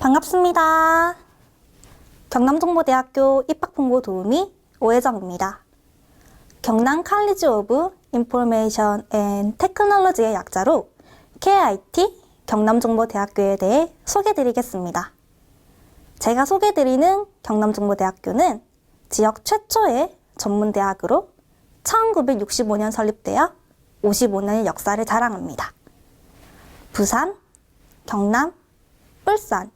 반갑습니다. 경남정보대학교 입학홍보 도우미 오혜정입니다. 경남 칼리지 오브 인포메이션 앤 테크놀로지의 약자로 KIT 경남정보대학교에 대해 소개드리겠습니다. 제가 소개드리는 경남정보대학교는 지역 최초의 전문대학으로 1965년 설립되어 55년의 역사를 자랑합니다. 부산, 경남, 울산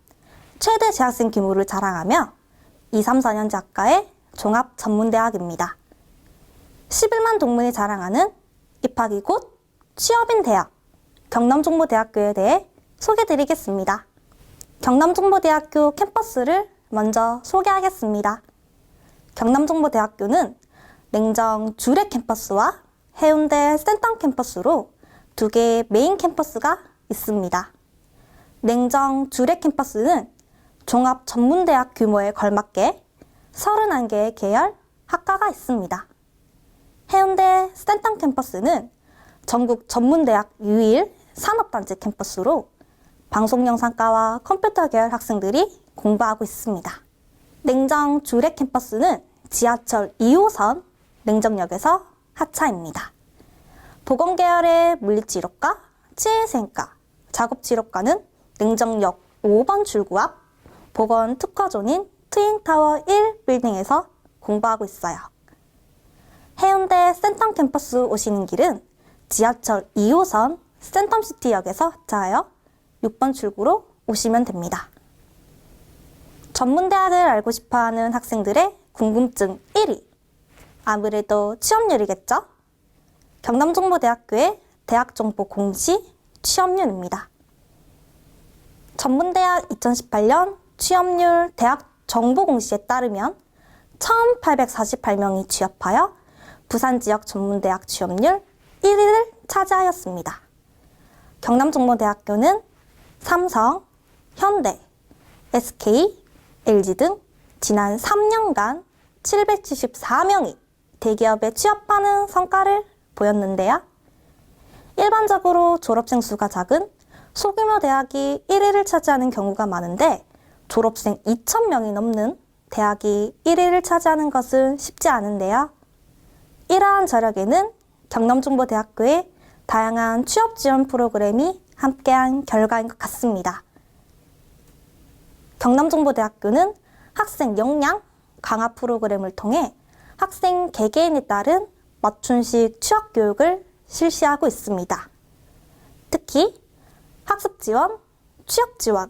최대 재학생 규모를 자랑하며 2, 3, 4년제 학과의 종합 전문대학입니다. 11만 동문이 자랑하는 입학이 곧 취업인 대학 경남정보대학교에 대해 소개드리겠습니다. 경남정보대학교 캠퍼스를 먼저 소개하겠습니다. 경남정보대학교는 냉정 주례 캠퍼스와 해운대 센텀 캠퍼스로 두 개의 메인 캠퍼스가 있습니다. 냉정 주례 캠퍼스는 종합 전문대학 규모에 걸맞게 31개의 계열 학과가 있습니다. 해운대 센텀 캠퍼스는 전국 전문대학 유일 산업단지 캠퍼스로 방송영상과와 컴퓨터 계열 학생들이 공부하고 있습니다. 냉정 주례 캠퍼스는 지하철 2호선 냉정역에서 하차입니다. 보건계열의 물리치료과, 치의생과, 작업치료과는 냉정역 5번 출구 앞 보건특화존인 트윈타워 1 빌딩에서 공부하고 있어요. 해운대 센텀 캠퍼스 오시는 길은 지하철 2호선 센텀시티역에서 하차하여 6번 출구로 오시면 됩니다. 전문대학을 알고 싶어하는 학생들의 궁금증 1위. 아무래도 취업률이겠죠? 경남정보대학교의 대학정보 공시 취업률입니다. 전문대학 2018년 취업률 대학 정보 공시에 따르면 1,848명이 취업하여 부산 지역 전문대학 취업률 1위를 차지하였습니다. 경남정보대학교는 삼성, 현대, SK, LG 등 지난 3년간 774명이 대기업에 취업하는 성과를 보였는데요. 일반적으로 졸업생 수가 작은 소규모 대학이 1위를 차지하는 경우가 많은데 졸업생 2,000명이 넘는 대학이 1위를 차지하는 것은 쉽지 않은데요. 이러한 저력에는 경남정보대학교의 다양한 취업 지원 프로그램이 함께한 결과인 것 같습니다. 경남정보대학교는 학생 역량 강화 프로그램을 통해 학생 개개인에 따른 맞춤식 취업 교육을 실시하고 있습니다. 특히 학습 지원, 취업 지원,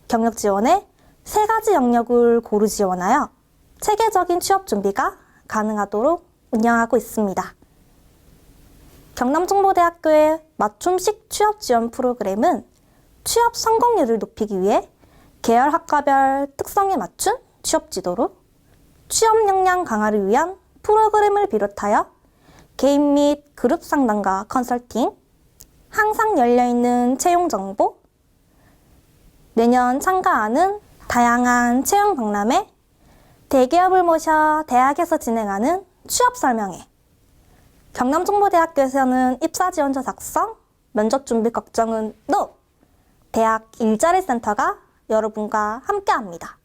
경력 지원의 세 가지 영역을 고루 지원하여 체계적인 취업 준비가 가능하도록 운영하고 있습니다. 경남정보대학교의 맞춤식 취업 지원 프로그램은 취업 성공률을 높이기 위해 계열 학과별 특성에 맞춘 취업 지도로 취업 역량 강화를 위한 프로그램을 비롯하여 개인 및 그룹 상담과 컨설팅, 항상 열려있는 채용 정보, 매년 참가하는 다양한 채용 박람회, 대기업을 모셔 대학에서 진행하는 취업 설명회, 경남정보대학교에서는 입사 지원서 작성, 면접 준비 걱정은 NO! 대학 일자리 센터가 여러분과 함께합니다.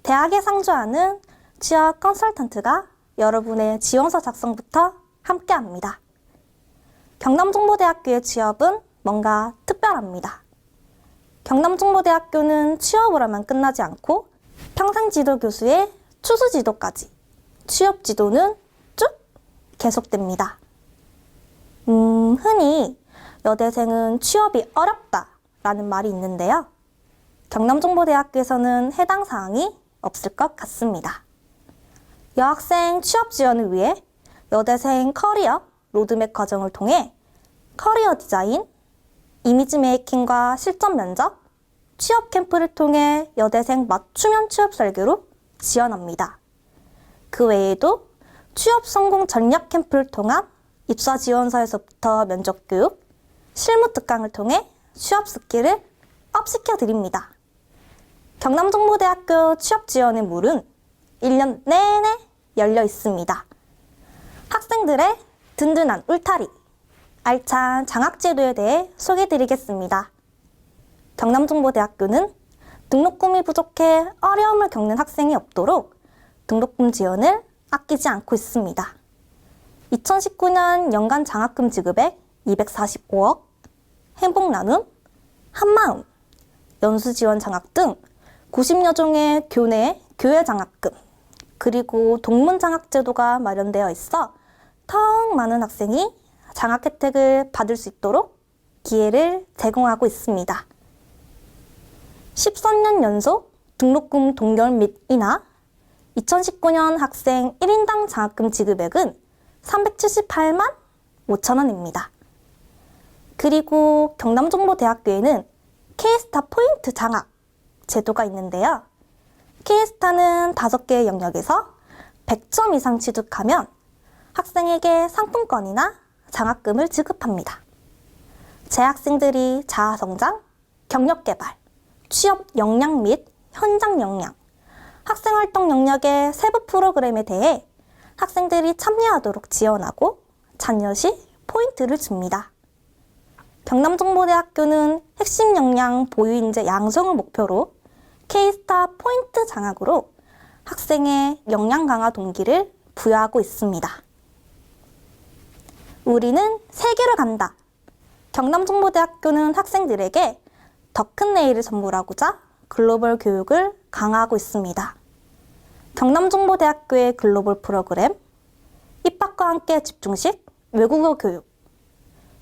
대학에 상주하는 취업 컨설턴트가 여러분의 지원서 작성부터 함께합니다. 경남정보대학교의 취업은 뭔가 특별합니다. 경남정보대학교는 취업을 하면 끝나지 않고 평생지도 교수의 추수지도까지 취업지도는 쭉 계속됩니다. 흔히 여대생은 취업이 어렵다라는 말이 있는데요. 경남정보대학교에서는 해당 사항이 없을 것 같습니다. 여학생 취업 지원을 위해 여대생 커리어 로드맵 과정을 통해 커리어 디자인, 이미지 메이킹과 실전 면접, 취업 캠프를 통해 여대생 맞춤형 취업 설계로 지원합니다. 그 외에도 취업 성공 전략 캠프를 통한 입사 지원서에서부터 면접 교육, 실무 특강을 통해 취업 스킬을 업시켜 드립니다. 경남정보대학교 취업 지원의 문은 1년 내내 열려 있습니다. 학생들의 든든한 울타리, 알찬 장학제도에 대해 소개드리겠습니다. 경남정보대학교는 등록금이 부족해 어려움을 겪는 학생이 없도록 등록금 지원을 아끼지 않고 있습니다. 2019년 연간 장학금 지급액 245억, 행복나눔, 한마음, 연수지원 장학 등 90여 종의 교회 장학금, 그리고 동문장학 제도가 마련되어 있어 더욱 많은 학생이 장학 혜택을 받을 수 있도록 기회를 제공하고 있습니다. 13년 연속 등록금 동결 및 인하, 2019년 학생 1인당 장학금 지급액은 378만 5천 원입니다. 그리고 경남정보대학교에는 K스타 포인트 장학 제도가 있는데요. K스타는 5개의 영역에서 100점 이상 취득하면 학생에게 상품권이나 장학금을 지급합니다. 재학생들이 자아성장, 경력개발, 취업 역량 및 현장 역량, 학생활동 영역의 세부 프로그램에 대해 학생들이 참여하도록 지원하고 잔여 시 포인트를 줍니다. 경남정보대학교는 핵심 역량 보유인재 양성을 목표로 K스타 포인트 장학으로 학생의 역량 강화 동기를 부여하고 있습니다. 우리는 세계로 간다. 경남정보대학교는 학생들에게 더 큰 내일을 선물하고자 글로벌 교육을 강화하고 있습니다. 경남정보대학교의 글로벌 프로그램, 입학과 함께 집중식 외국어 교육,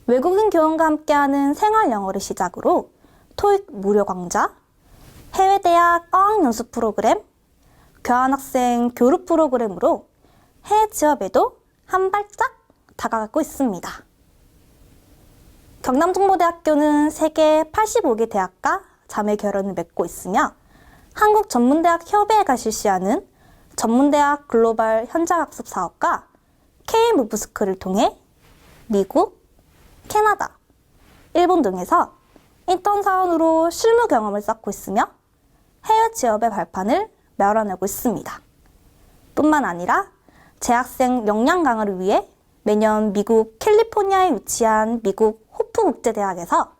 외국인 교원과 함께하는 생활 영어를 시작으로 토익 무료 강좌, 해외대학 어학연수 프로그램, 교환학생 교류 프로그램으로 해외 취업에도 한 발짝 다가가고 있습니다. 경남정보대학교는 세계 85개 대학과 자매 결연을 맺고 있으며 한국전문대학협의회가 실시하는 전문대학 글로벌 현장학습 사업과 K-무브스크를 통해 미국, 캐나다, 일본 등에서 인턴 사원으로 실무 경험을 쌓고 있으며 해외 취업의 발판을 마련하고 있습니다. 뿐만 아니라 재학생 역량 강화를 위해 매년 미국 캘리포니아에 위치한 미국 호프 국제대학에서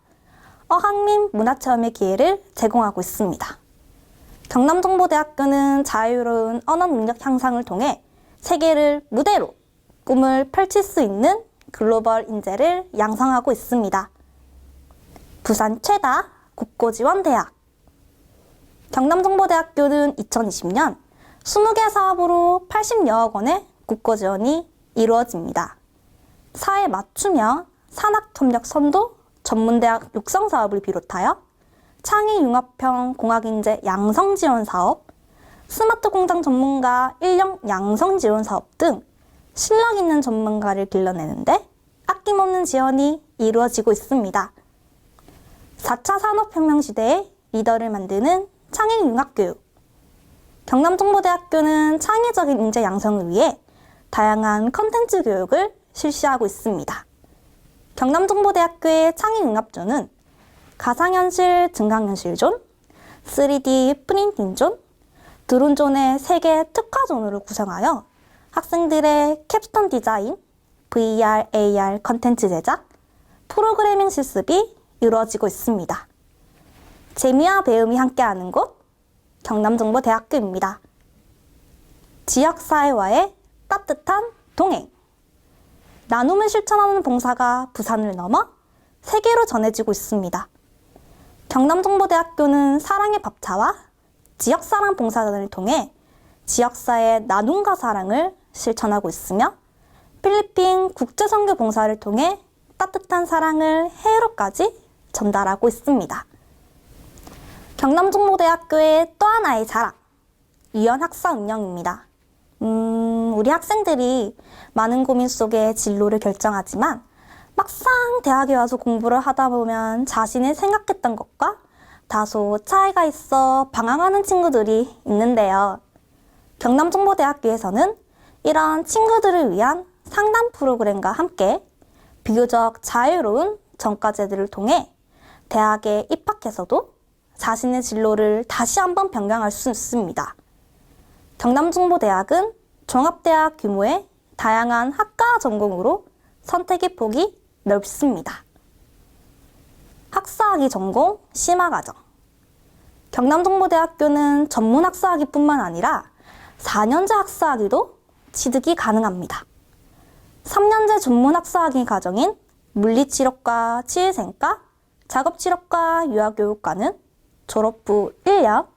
어학 및 문화체험의 기회를 제공하고 있습니다. 경남정보대학교는 자유로운 언어 능력 향상을 통해 세계를 무대로 꿈을 펼칠 수 있는 글로벌 인재를 양성하고 있습니다. 부산 최다 국고지원대학. 경남정보대학교는 2020년 20개 사업으로 80여억 원의 국고지원이 이루어집니다. 사회 맞춤형 산학협력 선도 전문대학 육성 사업을 비롯하여 창의융합형 공학인재 양성 지원 사업, 스마트 공장 전문가 인력 양성 지원 사업 등 실력 있는 전문가를 길러내는데 아낌없는 지원이 이루어지고 있습니다. 4차 산업혁명 시대의 리더를 만드는 창의융합교육. 경남정보대학교는 창의적인 인재 양성을 위해 다양한 컨텐츠 교육을 실시하고 있습니다. 경남정보대학교의 창의융합존은 가상현실 증강현실존, 3D 프린팅존, 드론존의 3개 특화존으로 구성하여 학생들의 캡스톤 디자인, VR, AR 컨텐츠 제작, 프로그래밍 실습이 이루어지고 있습니다. 재미와 배움이 함께하는 곳, 경남정보대학교입니다. 지역사회와의 따뜻한 동행. 나눔을 실천하는 봉사가 부산을 넘어 세계로 전해지고 있습니다. 경남정보대학교는 사랑의 밥차와 지역사랑 봉사단을 통해 지역사회의 나눔과 사랑을 실천하고 있으며 필리핀 국제선교 봉사를 통해 따뜻한 사랑을 해외로까지 전달하고 있습니다. 경남정보대학교의 또 하나의 자랑, 유연학사 운영입니다. 우리 학생들이 많은 고민 속에 진로를 결정하지만 막상 대학에 와서 공부를 하다 보면 자신이 생각했던 것과 다소 차이가 있어 방황하는 친구들이 있는데요. 경남정보대학교에서는 이런 친구들을 위한 상담 프로그램과 함께 비교적 자유로운 전과제들을 통해 대학에 입학해서도 자신의 진로를 다시 한번 변경할 수 있습니다. 경남정보대학은 종합대학 규모의 다양한 학과 전공으로 선택의 폭이 넓습니다. 학사학위 전공 심화과정. 경남정보대학교는 전문학사학위뿐만 아니라 4년제 학사학위도 취득이 가능합니다. 3년제 전문학사학위 과정인 물리치료과, 치의생과, 작업치료과, 유아교육과는 졸업 후 1년,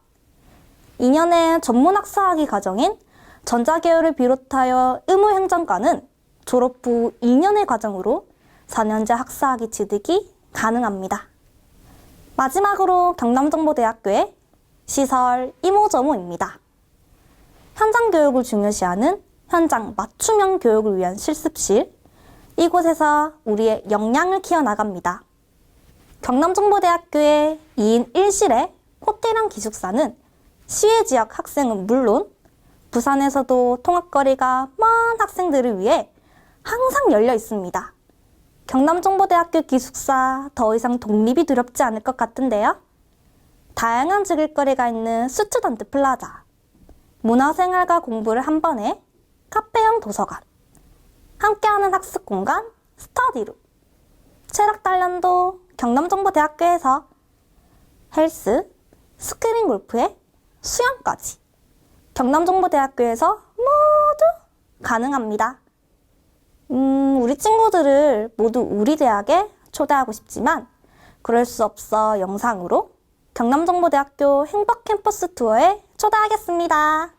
2년의 전문학사학위 과정인 전자계열을 비롯하여 의무행정과는 졸업 후 2년의 과정으로 4년제 학사학위 취득이 가능합니다. 마지막으로 경남정보대학교의 시설 이모저모입니다. 현장 교육을 중요시하는 현장 맞춤형 교육을 위한 실습실, 이곳에서 우리의 역량을 키워나갑니다. 경남정보대학교의 2인 1실의 호텔형 기숙사는 시외 지역 학생은 물론 부산에서도 통학거리가 먼 학생들을 위해 항상 열려 있습니다. 경남정보대학교 기숙사 더 이상 독립이 두렵지 않을 것 같은데요. 다양한 즐길거리가 있는 스튜던트 플라자, 문화생활과 공부를 한 번에 카페형 도서관, 함께하는 학습 공간 스터디룸, 체력 단련도 경남정보대학교에서 헬스, 스크린 골프에 수영까지 경남정보대학교에서 모두 가능합니다. 우리 친구들을 모두 우리 대학에 초대하고 싶지만 그럴 수 없어 영상으로 경남정보대학교 행복 캠퍼스 투어에 초대하겠습니다.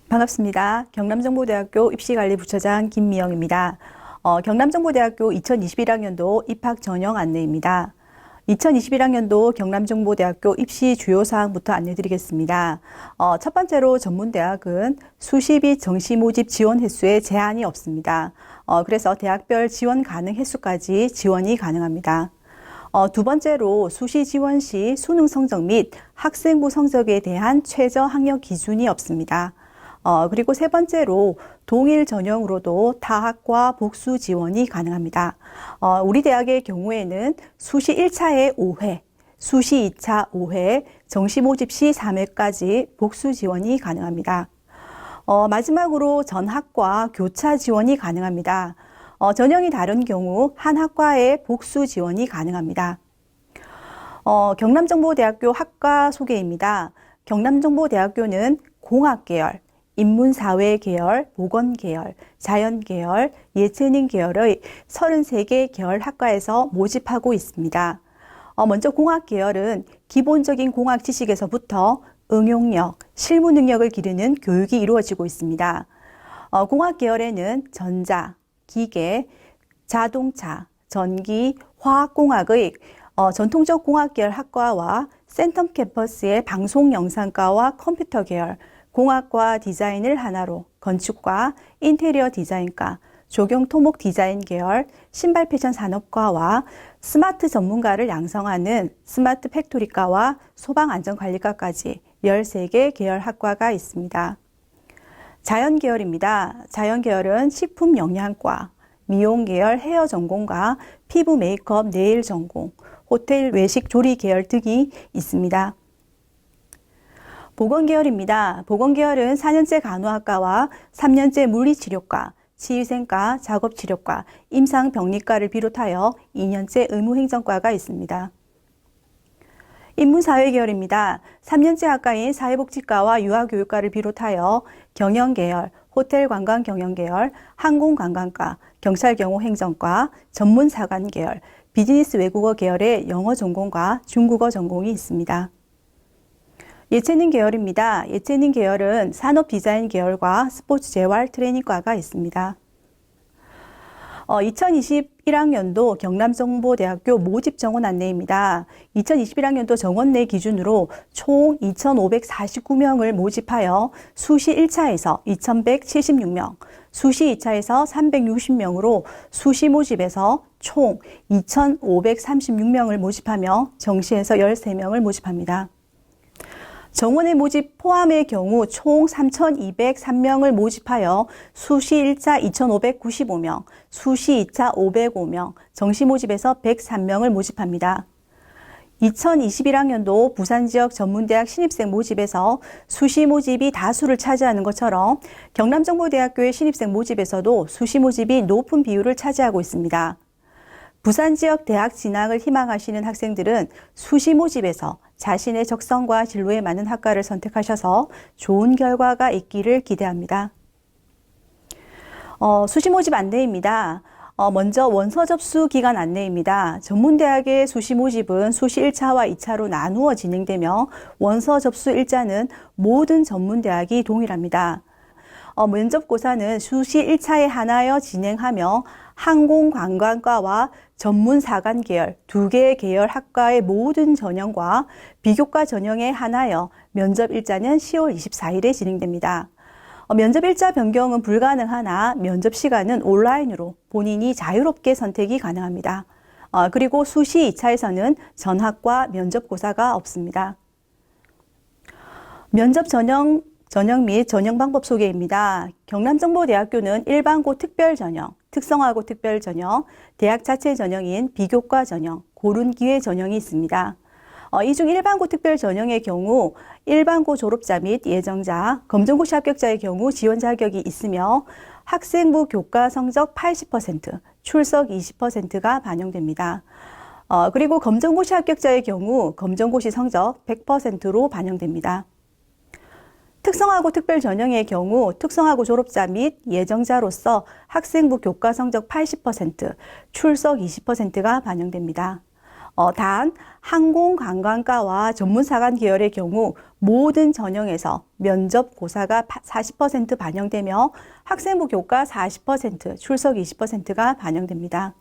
반갑습니다. 경남정보대학교 입시관리부처장 김미영입니다. 경남정보대학교 2021학년도 입학 전형 안내입니다. 2021학년도 경남정보대학교 입시 주요 사항부터 안내드리겠습니다. 첫 번째로 전문대학은 수시 및 정시 모집 지원 횟수에 제한이 없습니다. 그래서 대학별 지원 가능 횟수까지 지원이 가능합니다. 두 번째로 수시 지원 시 수능 성적 및 학생부 성적에 대한 최저 학력 기준이 없습니다. 그리고 세 번째로 동일 전형으로도 타학과 복수 지원이 가능합니다. 우리 대학의 경우에는 수시 1차에 5회, 수시 2차 5회, 정시 모집 시 3회까지 복수 지원이 가능합니다. 마지막으로 전학과 교차 지원이 가능합니다. 전형이 다른 경우 한 학과에 복수 지원이 가능합니다. 경남정보대학교 학과 소개입니다. 경남정보대학교는 공학계열, 인문사회 계열, 보건계열, 자연계열, 예체능 계열의 33개 계열 학과에서 모집하고 있습니다. 먼저 공학계열은 기본적인 공학 지식에서부터 응용력, 실무 능력을 기르는 교육이 이루어지고 있습니다. 공학계열에는 전자, 기계, 자동차, 전기, 화학공학의 전통적 공학계열 학과와 센텀 캠퍼스의 방송영상과와 컴퓨터 계열, 공학과 디자인을 하나로 건축과 인테리어 디자인과, 조경 토목 디자인 계열, 신발 패션 산업과와 스마트 전문가를 양성하는 스마트 팩토리과와 소방안전관리과까지 13개 계열 학과가 있습니다. 자연계열입니다. 자연계열은 식품영양과, 미용계열 헤어 전공과 피부 메이크업 네일 전공, 호텔 외식 조리 계열 등이 있습니다. 보건계열입니다. 보건계열은 4년제 간호학과와 3년제 물리치료과, 치유생과, 작업치료과, 임상병리과를 비롯하여 2년제 의무행정과가 있습니다. 인문사회계열입니다. 3년제 학과인 사회복지과와 유아교육과를 비롯하여 경영계열, 호텔관광경영계열, 항공관광과, 경찰경호행정과, 전문사관계열, 비즈니스 외국어 계열의 영어 전공과 중국어 전공이 있습니다. 예체능 계열입니다. 예체능 계열은 산업디자인 계열과 스포츠 재활 트레이닝과가 있습니다. 2021학년도 경남정보대학교 모집 정원 안내입니다. 2021학년도 정원 내 기준으로 총 2,549명을 모집하여 수시 1차에서 2,176명, 수시 2차에서 360명으로 수시 모집에서 총 2,536명을 모집하며 정시에서 13명을 모집합니다. 정원의 모집 포함의 경우 총 3,203명을 모집하여 수시 1차 2,595명, 수시 2차 505명, 정시 모집에서 103명을 모집합니다. 2021학년도 부산지역 전문대학 신입생 모집에서 수시 모집이 다수를 차지하는 것처럼 경남정보대학교의 신입생 모집에서도 수시 모집이 높은 비율을 차지하고 있습니다. 부산 지역 대학 진학을 희망하시는 학생들은 수시 모집에서 자신의 적성과 진로에 맞는 학과를 선택하셔서 좋은 결과가 있기를 기대합니다. 수시 모집 안내입니다. 먼저 원서 접수 기간 안내입니다. 전문대학의 수시 모집은 수시 1차와 2차로 나누어 진행되며 원서 접수 일자는 모든 전문대학이 동일합니다. 면접고사는 수시 1차에 한하여 진행하며 항공관광과와 전문사관 계열 2개의 계열 학과의 모든 전형과 비교과 전형에 한하여 면접 일자는 10월 24일에 진행됩니다. 면접 일자 변경은 불가능하나 면접 시간은 온라인으로 본인이 자유롭게 선택이 가능합니다. 그리고 수시 2차에서는 전학과 면접고사가 없습니다. 면접 전형 및 전형 방법 소개입니다. 경남정보대학교는 일반고 특별전형, 특성화고 특별전형, 대학 자체 전형인 비교과 전형, 고른기회 전형이 있습니다. 이 중 일반고 특별전형의 경우 일반고 졸업자 및 예정자, 검정고시 합격자의 경우 지원 자격이 있으며 학생부 교과 성적 80%, 출석 20%가 반영됩니다. 그리고 검정고시 합격자의 경우 검정고시 성적 100%로 반영됩니다. 특성화고 특별전형의 경우 특성화고 졸업자 및 예정자로서 학생부 교과 성적 80%, 출석 20%가 반영됩니다. 단 항공관광과와 전문사관 계열의 경우 모든 전형에서 면접 고사가 40% 반영되며 학생부 교과 40%, 출석 20%가 반영됩니다.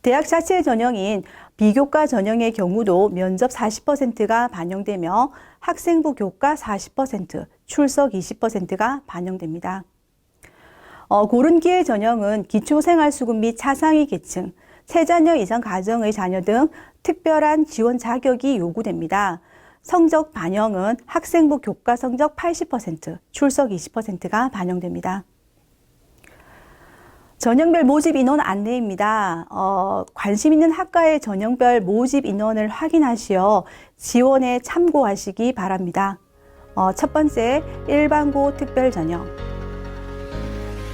대학 자체 전형인 비교과 전형의 경우도 면접 40%가 반영되며 학생부 교과 40%, 출석 20%가 반영됩니다. 고른기회 전형은 기초생활수급 및 차상위 계층, 3자녀 이상 가정의 자녀 등 특별한 지원 자격이 요구됩니다. 성적 반영은 학생부 교과 성적 80%, 출석 20%가 반영됩니다. 전형별 모집 인원 안내입니다. 관심 있는 학과의 전형별 모집 인원을 확인하시어 지원에 참고하시기 바랍니다. 첫 번째, 일반고 특별전형,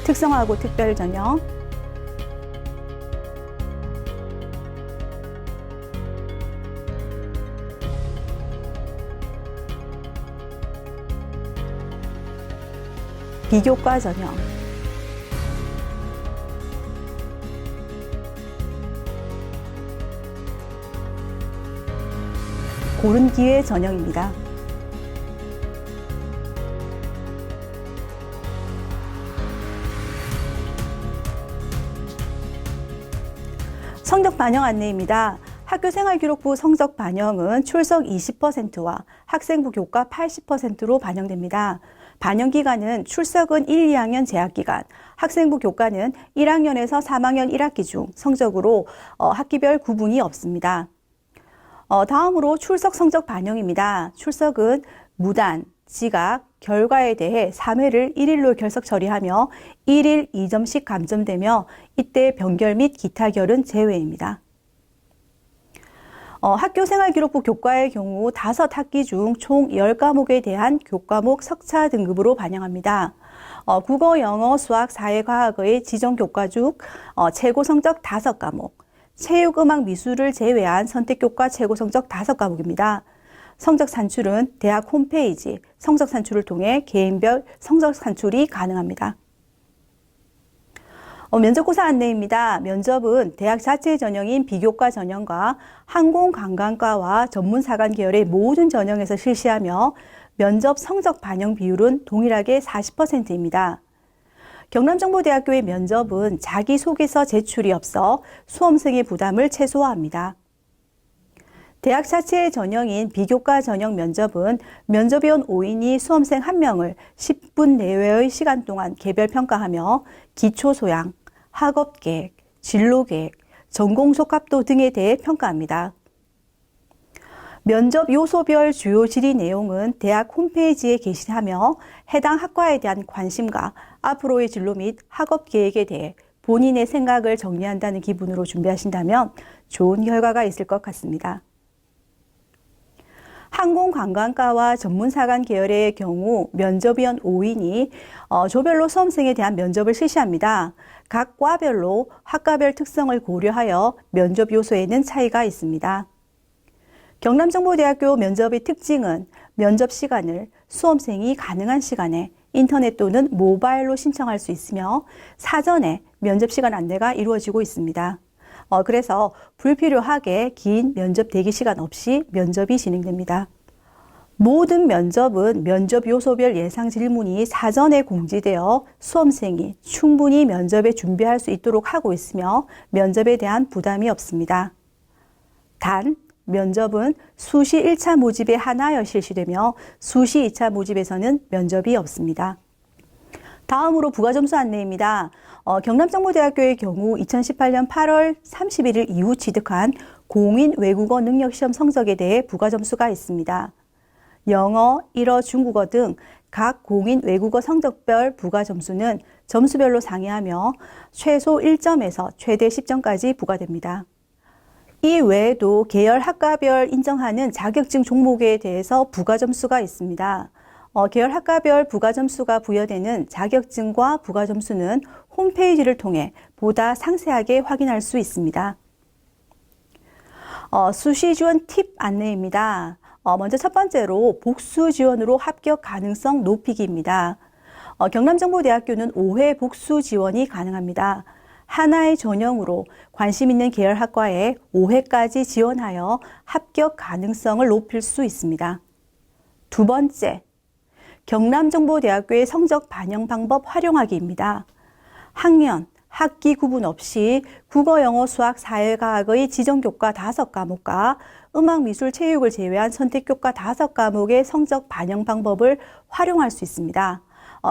특성화고 특별전형, 비교과 전형, 고른 기회 전형입니다. 성적 반영 안내입니다. 학교생활기록부 성적 반영은 출석 20%와 학생부 교과 80%로 반영됩니다. 반영 기간은 출석은 1, 2학년 재학기간, 학생부 교과는 1학년에서 3학년 1학기 중 성적으로 학기별 구분이 없습니다. 다음으로 출석 성적 반영입니다. 출석은 무단, 지각, 결과에 대해 3회를 1일로 결석 처리하며 1일 2점씩 감점되며 이때 변결 및 기타 결은 제외입니다. 학교생활기록부 교과의 경우 5학기 중 총 10과목에 대한 교과목 석차 등급으로 반영합니다. 국어, 영어, 수학, 사회, 과학의 지정 교과 중 최고 성적 5과목, 체육, 음악, 미술을 제외한 선택교과 최고 성적 5과목입니다. 성적 산출은 대학 홈페이지 성적 산출을 통해 개인별 성적 산출이 가능합니다. 면접고사 안내입니다. 면접은 대학 자체 전형인 비교과 전형과 항공관광과와 전문사관 계열의 모든 전형에서 실시하며 면접 성적 반영 비율은 동일하게 40%입니다. 경남정보대학교의 면접은 자기소개서 제출이 없어 수험생의 부담을 최소화합니다. 대학 자체의 전형인 비교과 전형 면접은 면접위원 5인이 수험생 1명을 10분 내외의 시간 동안 개별 평가하며 기초소양, 학업계획, 진로계획, 전공속합도 등에 대해 평가합니다. 면접 요소별 주요 질의 내용은 대학 홈페이지에 게시하며 해당 학과에 대한 관심과 앞으로의 진로 및 학업 계획에 대해 본인의 생각을 정리한다는 기분으로 준비하신다면 좋은 결과가 있을 것 같습니다. 항공관광과와 전문사관 계열의 경우 면접위원 5인이 조별로 수험생에 대한 면접을 실시합니다. 각 과별로 학과별 특성을 고려하여 면접 요소에는 차이가 있습니다. 경남정보대학교 면접의 특징은 면접 시간을 수험생이 가능한 시간에 인터넷 또는 모바일로 신청할 수 있으며 사전에 면접 시간 안내가 이루어지고 있습니다. 그래서 불필요하게 긴 면접 대기 시간 없이 면접이 진행됩니다. 모든 면접은 면접 요소별 예상 질문이 사전에 공지되어 수험생이 충분히 면접에 준비할 수 있도록 하고 있으며 면접에 대한 부담이 없습니다. 단, 면접은 수시 1차 모집에 한하여 실시되며 수시 2차 모집에서는 면접이 없습니다. 다음으로 부가점수 안내입니다. 경남정보대학교의 경우 2018년 8월 31일 이후 취득한 공인 외국어 능력시험 성적에 대해 부가점수가 있습니다. 영어, 일어, 중국어 등 각 공인 외국어 성적별 부가점수는 점수별로 상이하며 최소 1점에서 최대 10점까지 부과됩니다. 이 외에도 계열 학과별 인정하는 자격증 종목에 대해서 부가점수가 있습니다. 계열 학과별 부가점수가 부여되는 자격증과 부가점수는 홈페이지를 통해 보다 상세하게 확인할 수 있습니다. 수시 지원 팁 안내입니다. 먼저 첫 번째로 복수 지원으로 합격 가능성 높이기입니다. 경남정보대학교는 5회 복수 지원이 가능합니다. 하나의 전형으로 관심 있는 계열 학과에 5회까지 지원하여 합격 가능성을 높일 수 있습니다. 두 번째, 경남정보대학교의 성적 반영 방법 활용하기입니다. 학년, 학기 구분 없이 국어, 영어, 수학, 사회과학의 지정교과 5과목과 음악, 미술, 체육을 제외한 선택교과 5과목의 성적 반영 방법을 활용할 수 있습니다.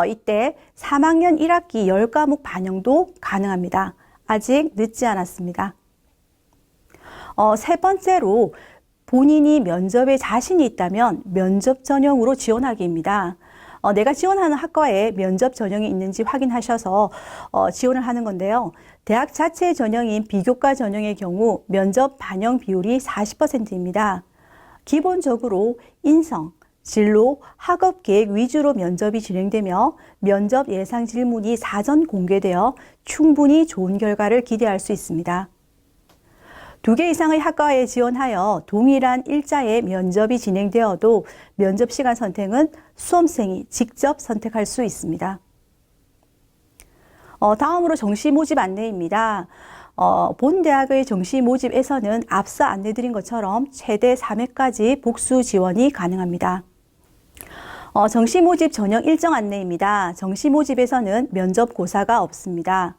이때 3학년 1학기 10과목 반영도 가능합니다. 아직 늦지 않았습니다. 세 번째로 본인이 면접에 자신이 있다면 면접 전형으로 지원하기입니다. 내가 지원하는 학과에 면접 전형이 있는지 확인하셔서 지원을 하는 건데요. 대학 자체 전형인 비교과 전형의 경우 면접 반영 비율이 40%입니다. 기본적으로 인성, 진로, 학업 계획 위주로 면접이 진행되며 면접 예상 질문이 사전 공개되어 충분히 좋은 결과를 기대할 수 있습니다. 2개 이상의 학과에 지원하여 동일한 일자의 면접이 진행되어도 면접 시간 선택은 수험생이 직접 선택할 수 있습니다. 다음으로 정시 모집 안내입니다. 본 대학의 정시 모집에서는 앞서 안내드린 것처럼 최대 3회까지 복수 지원이 가능합니다. 정시 모집 전형 일정 안내입니다. 정시 모집에서는 면접 고사가 없습니다.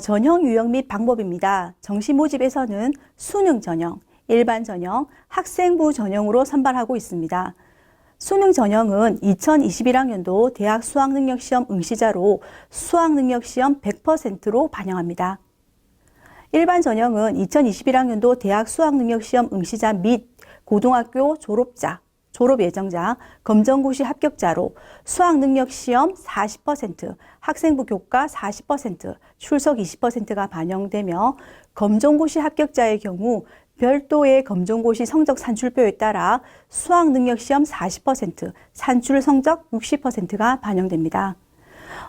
전형 유형 및 방법입니다. 정시 모집에서는 수능 전형, 일반 전형, 학생부 전형으로 선발하고 있습니다. 수능 전형은 2021학년도 대학 수학능력시험 응시자로 수학능력시험 100%로 반영합니다. 일반 전형은 2021학년도 대학 수학능력시험 응시자 및 고등학교 졸업자, 졸업 예정자, 검정고시 합격자로 수학능력시험 40%, 학생부 교과 40%, 출석 20%가 반영되며 검정고시 합격자의 경우 별도의 검정고시 성적 산출표에 따라 수학능력시험 40%, 산출 성적 60%가 반영됩니다.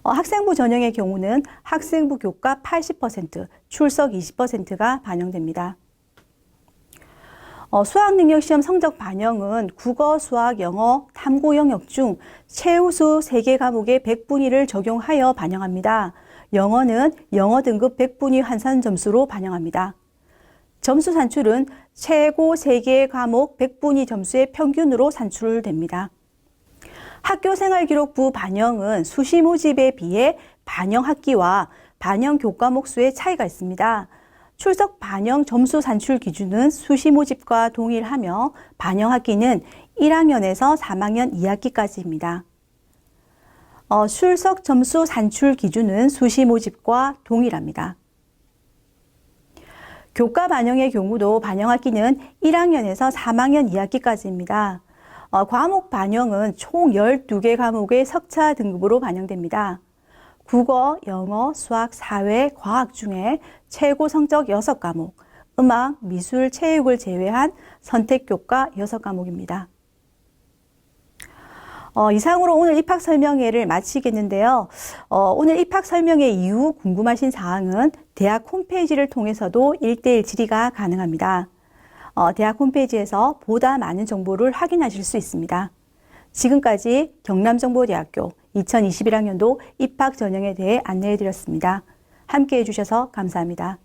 학생부 전형의 경우는 학생부 교과 80%, 출석 20%가 반영됩니다. 수학능력시험 성적 반영은 국어, 수학, 영어, 탐구 영역 중 최우수 3개 과목의 100분위를 적용하여 반영합니다. 영어는 영어 등급 100분위 환산 점수로 반영합니다. 점수 산출은 최고 3개의 과목 100분위 점수의 평균으로 산출됩니다. 학교생활기록부 반영은 수시 모집에 비해 반영 학기와 반영 교과목 수의 차이가 있습니다. 출석 반영 점수 산출 기준은 수시 모집과 동일하며 반영 학기는 1학년에서 3학년 2학기까지입니다. 출석 점수 산출 기준은 수시 모집과 동일합니다. 교과 반영의 경우도 반영 학기는 1학년에서 3학년 2학기까지입니다. 과목 반영은 총 12개 과목의 석차 등급으로 반영됩니다. 국어, 영어, 수학, 사회, 과학 중에 최고 성적 6과목, 음악, 미술, 체육을 제외한 선택교과 6과목입니다. 이상으로 오늘 입학 설명회를 마치겠는데요. 오늘 입학 설명회 이후 궁금하신 사항은 대학 홈페이지를 통해서도 1:1 질의가 가능합니다. 대학 홈페이지에서 보다 많은 정보를 확인하실 수 있습니다. 지금까지 경남정보대학교 2021학년도 입학 전형에 대해 안내해 드렸습니다. 함께 해주셔서 감사합니다.